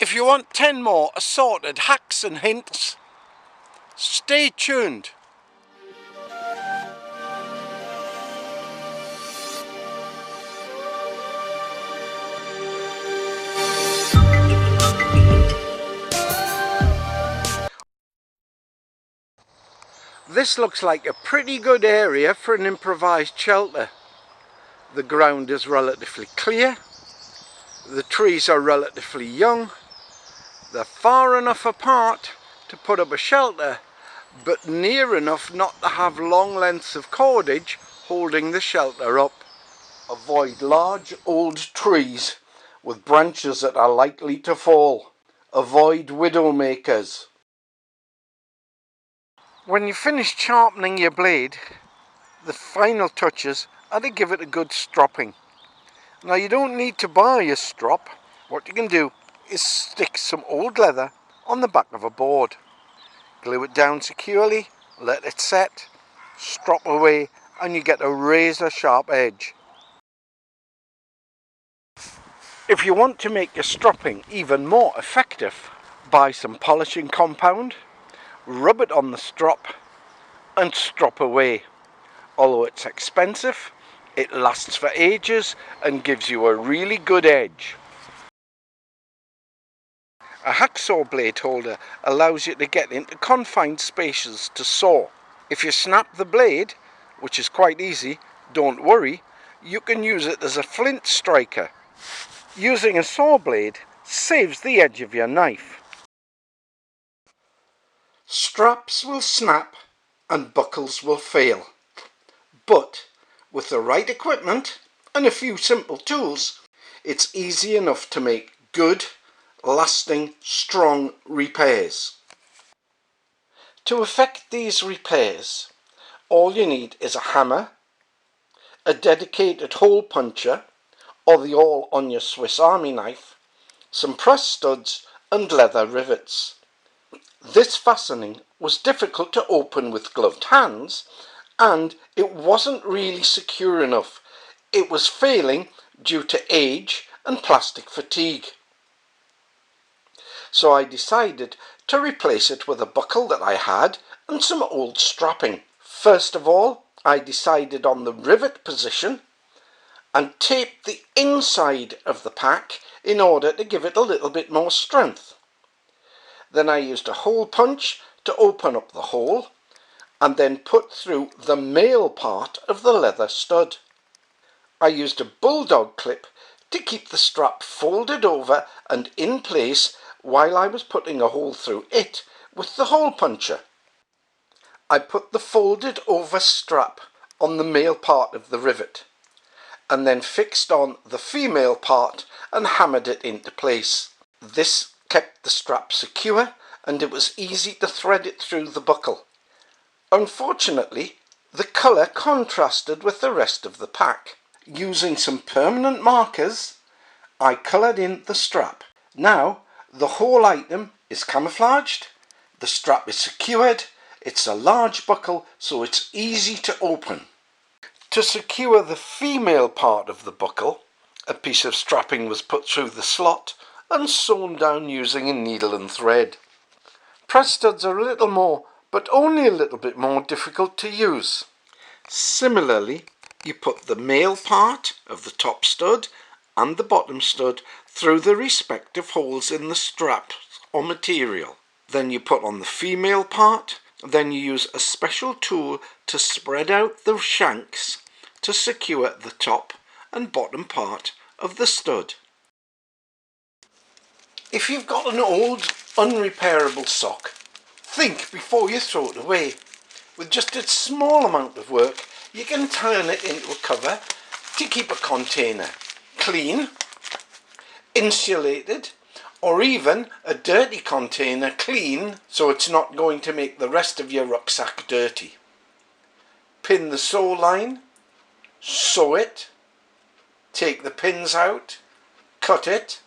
If you want 10 more assorted hacks and hints, stay tuned. This looks like a pretty good area for an improvised shelter. The ground is relatively clear, the trees are relatively young, they're far enough apart to put up a shelter, but near enough not to have long lengths of cordage holding the shelter up. Avoid large old trees with branches that are likely to fall. Avoid widowmakers. When you finish sharpening your blade, the final touches are to give it a good stropping. Now you don't need to buy a strop. What you can do is stick some old leather on the back of a board. Glue it down securely, let it set, strop away, and you get a razor sharp edge. If you want to make your stropping even more effective, buy some polishing compound, rub it on the strop and strop away. Although it's expensive, it lasts for ages and gives you a really good edge. A hacksaw blade holder allows you to get into confined spaces to saw. If you snap the blade, which is quite easy, don't worry, you can use it as a flint striker. Using a saw blade saves the edge of your knife. Straps will snap and buckles will fail, but with the right equipment and a few simple tools, it's easy enough to make good, lasting, strong repairs. To effect these repairs, all you need is a hammer, a dedicated hole puncher, or the awl on your Swiss Army knife, some press studs and leather rivets. This fastening was difficult to open with gloved hands, and it wasn't really secure enough. It was failing due to age and plastic fatigue. So I decided to replace it with a buckle that I had and some old stropping. First of all, I decided on the rivet position and taped the inside of the pack in order to give it a little bit more strength. Then I used a hole punch to open up the hole and then put through the male part of the leather stud. I used a bulldog clip to keep the strap folded over and in place while I was putting a hole through it with the hole puncher. I put the folded over strap on the male part of the rivet and then fixed on the female part and hammered it into place. This kept the strap secure and it was easy to thread it through the buckle. Unfortunately, the colour contrasted with the rest of the pack. Using some permanent markers, I coloured in the strap. Now the whole item is camouflaged, the strap is secured, it's a large buckle so it's easy to open. To secure the female part of the buckle, a piece of strapping was put through the slot and sewn down using a needle and thread. Press studs are a little more, but only a little bit more difficult to use. Similarly, you put the male part of the top stud and the bottom stud through the respective holes in the straps or material. Then you put on the female part. Then you use a special tool to spread out the shanks to secure the top and bottom part of the stud. If you've got an old unrepairable sock, think before you throw it away. With just a small amount of work, you can turn it into a cover to keep a container clean, insulated, or even a dirty container clean so it's not going to make the rest of your rucksack dirty. Pin the sew line, sew it, take the pins out, cut it,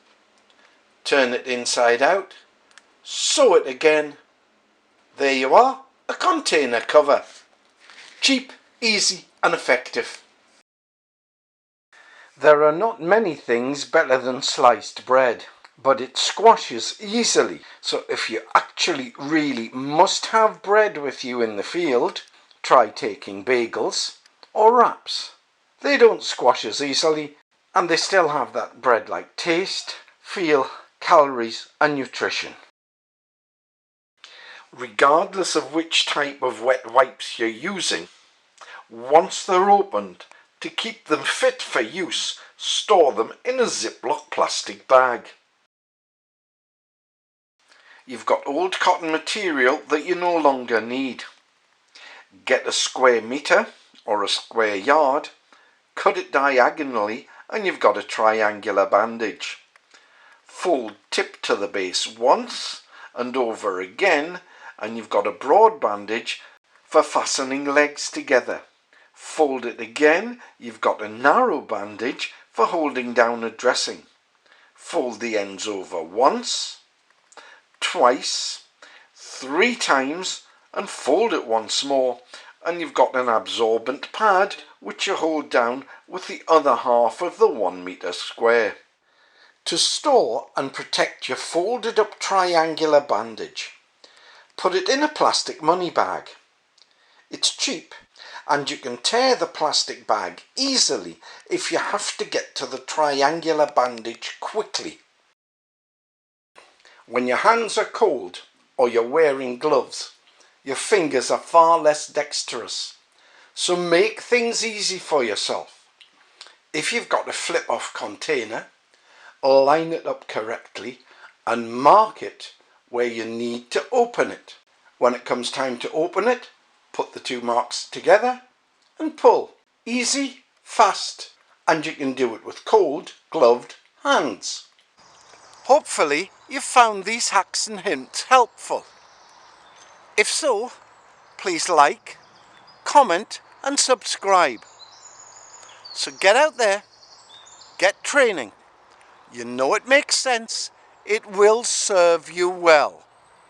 turn it inside out, sew it again. There you are, a container cover. Cheap, easy and effective. There are not many things better than sliced bread, but it squashes easily. So if you actually really must have bread with you in the field, try taking bagels or wraps. They don't squash as easily, and they still have that bread-like taste, feel, calories and nutrition. Regardless of which type of wet wipes you're using, once they're opened, to keep them fit for use, store them in a Ziploc plastic bag. You've got old cotton material that you no longer need. Get a square metre or a square yard, cut it diagonally and you've got a triangular bandage. Fold tip to the base once and over again and you've got a broad bandage for fastening legs together. Fold it again, you've got a narrow bandage for holding down a dressing. Fold the ends over once, twice, 3 times and fold it once more and you've got an absorbent pad which you hold down with the other half of the 1 metre square. To store and protect your folded up triangular bandage, put it in a plastic money bag. It's cheap and you can tear the plastic bag easily if you have to get to the triangular bandage quickly. When your hands are cold or you're wearing gloves, your fingers are far less dexterous. So make things easy for yourself. If you've got a flip-off container, line it up correctly and mark it where you need to open it. When it comes time to open it, put the 2 marks together and pull. Easy, fast, and you can do it with cold, gloved hands. Hopefully you've found these hacks and hints helpful. If so, please like, comment and subscribe. So get out there, get training. You know it makes sense, it will serve you well.